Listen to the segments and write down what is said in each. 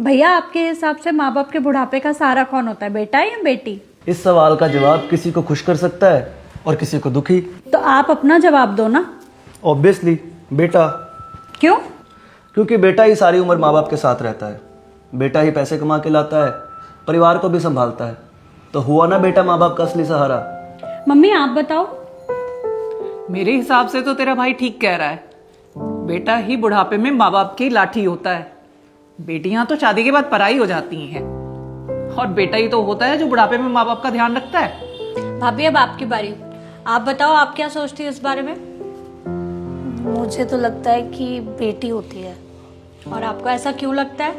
भैया, आपके हिसाब से माँ बाप के बुढ़ापे का सहारा कौन होता है, बेटा या बेटी? इस सवाल का जवाब किसी को खुश कर सकता है और किसी को दुखी। तो आप अपना जवाब दो ना। ऑब्वियसली बेटा। क्यों? क्योंकि बेटा ही सारी उम्र माँ बाप के साथ रहता है, बेटा ही पैसे कमा के लाता है, परिवार को भी संभालता है। तो हुआ ना बेटा माँ बाप का असली सहारा। मम्मी आप बताओ। मेरे हिसाब से तो तेरा भाई ठीक कह रहा है, बेटा ही बुढ़ापे में माँ बाप की लाठी होता है। बेटियां तो शादी के बाद पराई हो जाती हैं, और बेटा ही तो होता है जो बुढ़ापे में माँ बाप का ध्यान रखता है। भाभी अब आपकी बारी, आप बताओ आप क्या सोचती है इस बारे में? मुझे तो लगता है कि बेटी होती है। और आपको ऐसा क्यों लगता है?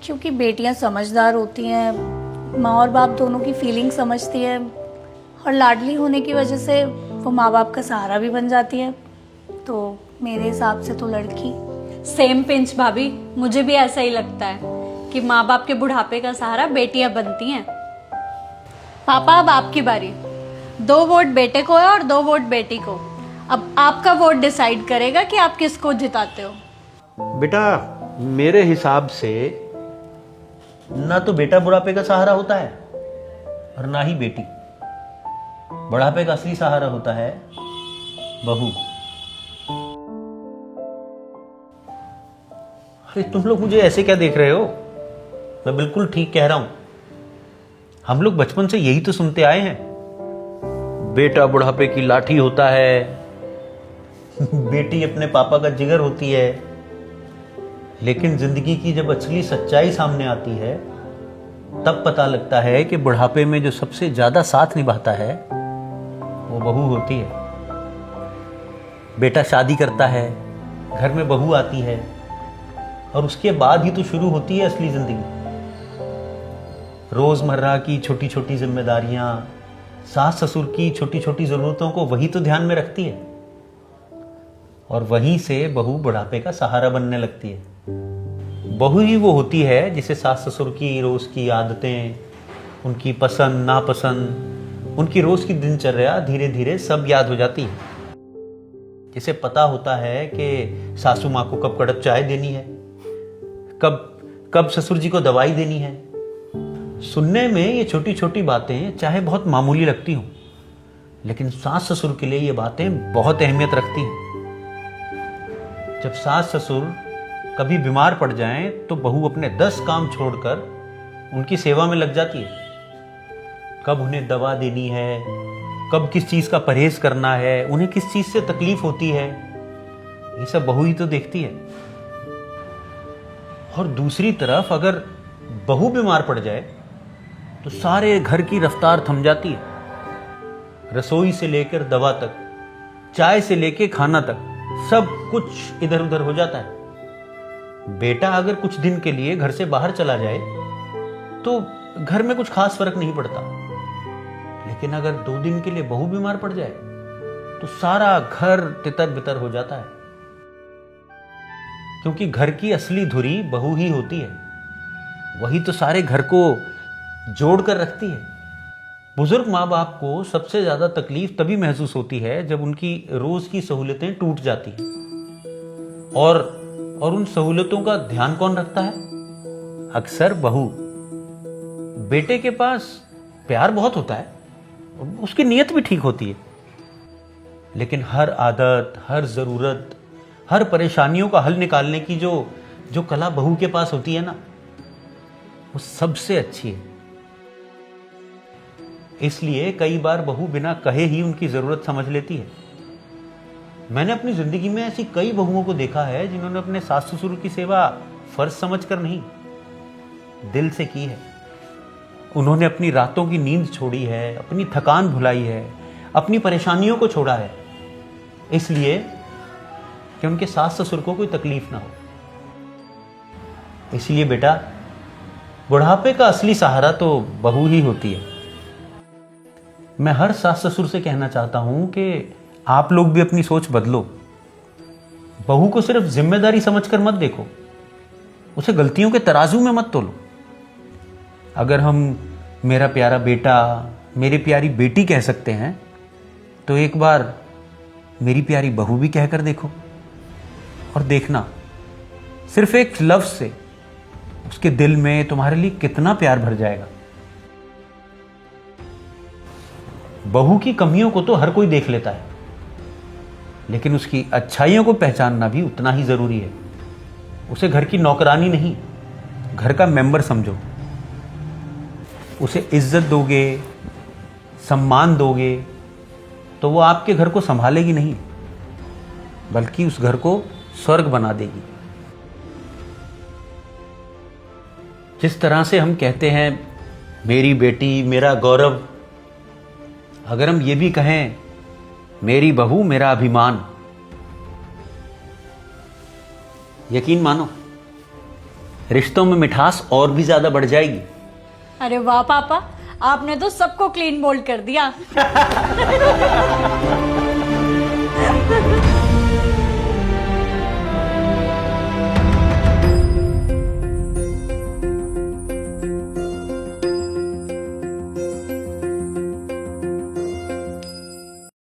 क्योंकि बेटियां समझदार होती हैं, माँ और बाप दोनों की फीलिंग समझती है, और लाडली होने की वजह से वो माँ बाप का सहारा भी बन जाती है। तो मेरे हिसाब से तो लड़की। सेम पिंच भाभी, मुझे भी ऐसा ही लगता है कि माँ बाप के बुढ़ापे का सहारा बेटियां बनती हैं। पापा अब आपकी बारी। 2 वोट बेटे को है और 2 वोट बेटी को। अब आपका वोट डिसाइड करेगा कि आप किसको जिताते हो। बेटा मेरे हिसाब से ना तो बेटा बुढ़ापे का सहारा होता है और ना ही बेटी। बुढ़ापे का असली सहारा होता है बहू। अरे तुम लोग मुझे ऐसे क्या देख रहे हो? मैं बिल्कुल ठीक कह रहा हूं। हम लोग बचपन से यही तो सुनते आए हैं, बेटा बुढ़ापे की लाठी होता है, बेटी अपने पापा का जिगर होती है। लेकिन जिंदगी की जब असली सच्चाई सामने आती है तब पता लगता है कि बुढ़ापे में जो सबसे ज्यादा साथ निभाता है वो बहू होती है। बेटा शादी करता है, घर में बहू आती है, और उसके बाद ही तो शुरू होती है असली जिंदगी। रोजमर्रा की छोटी छोटी जिम्मेदारियां, सास ससुर की छोटी छोटी जरूरतों को वही तो ध्यान में रखती है, और वहीं से बहू बुढ़ापे का सहारा बनने लगती है। बहू ही वो होती है जिसे सास ससुर की रोज की आदतें, उनकी पसंद नापसंद, उनकी रोज की दिनचर्या धीरे धीरे सब याद हो जाती है। जिसे पता होता है कि सासू माँ को कब कड़क चाय देनी है, कब ससुर जी को दवाई देनी है। सुनने में ये छोटी छोटी बातें चाहे बहुत मामूली लगती हों, लेकिन सास ससुर के लिए ये बातें बहुत अहमियत रखती हैं। जब सास ससुर कभी बीमार पड़ जाएं तो बहू अपने 10 काम छोड़कर उनकी सेवा में लग जाती है। कब उन्हें दवा देनी है, कब किस चीज का परहेज करना है, उन्हें किस चीज से तकलीफ होती है, ये सब बहू ही तो देखती है। और दूसरी तरफ अगर बहू बीमार पड़ जाए तो सारे घर की रफ्तार थम जाती है। रसोई से लेकर दवा तक, चाय से लेकर खाना तक, सब कुछ इधर उधर हो जाता है। बेटा अगर कुछ दिन के लिए घर से बाहर चला जाए तो घर में कुछ खास फर्क नहीं पड़ता, लेकिन अगर 2 दिन के लिए बहू बीमार पड़ जाए तो सारा घर तितर बितर हो जाता है। क्योंकि घर की असली धुरी बहू ही होती है, वही तो सारे घर को जोड़ कर रखती है। बुजुर्ग माँ बाप को सबसे ज्यादा तकलीफ तभी महसूस होती है जब उनकी रोज की सहूलतें टूट जाती हैं। और उन सहूलतों का ध्यान कौन रखता है? अक्सर बहू। बेटे के पास प्यार बहुत होता है, उसकी नीयत भी ठीक होती है, लेकिन हर आदत, हर जरूरत, हर परेशानियों का हल निकालने की जो कला बहू के पास होती है ना, वो सबसे अच्छी है। इसलिए कई बार बहू बिना कहे ही उनकी जरूरत समझ लेती है। मैंने अपनी जिंदगी में ऐसी कई बहुओं को देखा है जिन्होंने अपने सास ससुर की सेवा फर्ज समझकर नहीं, दिल से की है। उन्होंने अपनी रातों की नींद छोड़ी है, अपनी थकान भुलाई है, अपनी परेशानियों को छोड़ा है, इसलिए कि उनके सास ससुर को कोई तकलीफ ना हो। इसलिए बेटा, बुढ़ापे का असली सहारा तो बहू ही होती है। मैं हर सास ससुर से कहना चाहता हूं कि आप लोग भी अपनी सोच बदलो। बहू को सिर्फ जिम्मेदारी समझकर मत देखो, उसे गलतियों के तराजू में मत तोलो। अगर हम मेरा प्यारा बेटा, मेरी प्यारी बेटी कह सकते हैं, तो एक बार मेरी प्यारी बहू भी कहकर देखो, और देखना सिर्फ एक लफ्ज से उसके दिल में तुम्हारे लिए कितना प्यार भर जाएगा। बहू की कमियों को तो हर कोई देख लेता है, लेकिन उसकी अच्छाइयों को पहचानना भी उतना ही जरूरी है। उसे घर की नौकरानी नहीं, घर का मेंबर समझो। उसे इज्जत दोगे, सम्मान दोगे, तो वो आपके घर को संभालेगी नहीं, बल्कि उस घर को स्वर्ग बना देगी। जिस तरह से हम कहते हैं मेरी बेटी मेरा गौरव, अगर हम ये भी कहें मेरी बहू मेरा अभिमान, यकीन मानो रिश्तों में मिठास और भी ज्यादा बढ़ जाएगी। अरे वाह पापा, आपने तो सबको क्लीन बोल्ड कर दिया।